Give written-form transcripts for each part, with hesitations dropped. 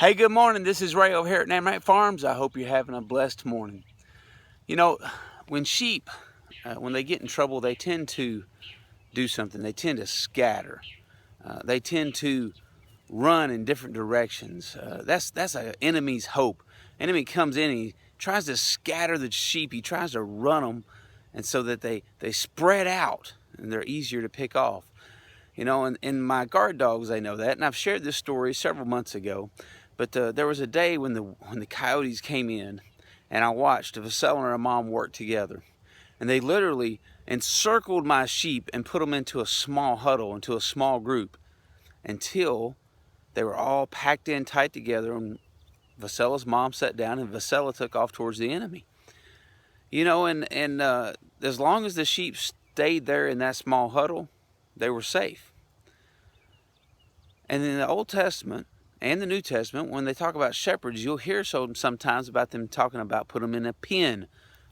Hey, good morning. This is Ray over here at Namrite Farms. I hope you're having a blessed morning. You know, when sheep, when they get in trouble, they tend to do something. They tend to scatter. They tend to run in different directions. That's an enemy's hope. Enemy comes in and he tries to scatter the sheep. He tries to run them, and so that they spread out and they're easier to pick off. You know, and my guard dogs, they know that, and I've shared this story several months ago. But there was a day when the coyotes came in, and I watched a Vasella and her mom work together, and they literally encircled my sheep and put them into a small huddle, into a small group, until they were all packed in tight together. And Vasella's mom sat down, and Vasella took off towards the enemy. You know, and as long as the sheep stayed there in that small huddle, they were safe. And in the Old Testament and the New Testament, when they talk about shepherds, you'll hear sometimes about them talking about put them in a pen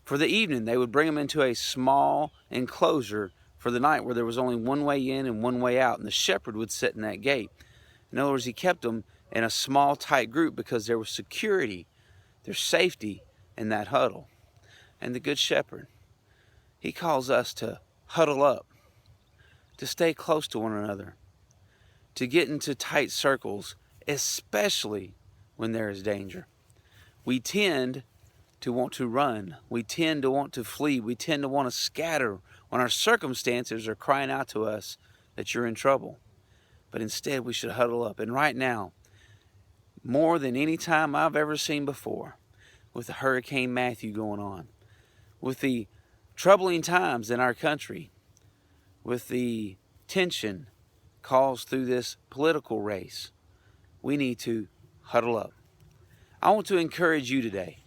for the evening. They would bring them into a small enclosure for the night where there was only one way in and one way out, and the shepherd would sit in that gate. In other words, he kept them in a small, tight group because there was security, there's safety in that huddle. And the Good Shepherd, he calls us to huddle up, to stay close to one another, to get into tight circles, especially when there is danger. We tend to want to run. We tend to want to flee. We tend to want to scatter when our circumstances are crying out to us that you're in trouble. But instead, we should huddle up. And right now, more than any time I've ever seen before, with the Hurricane Matthew going on, with the troubling times in our country, with the tension caused through this political race, we need to huddle up. I want to encourage you today,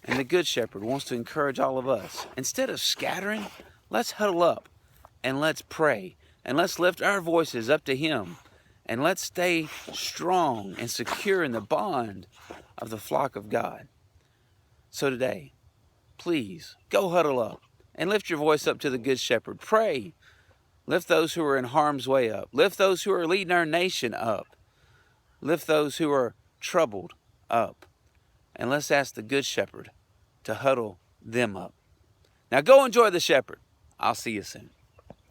and the Good Shepherd wants to encourage all of us. Instead of scattering, let's huddle up and let's pray and let's lift our voices up to Him and let's stay strong and secure in the bond of the flock of God. So today, please go huddle up and lift your voice up to the Good Shepherd. Pray. Lift those who are in harm's way up. Lift those who are leading our nation up. Lift those who are troubled up. And let's ask the Good Shepherd to huddle them up. Now go enjoy the shepherd. I'll see you soon.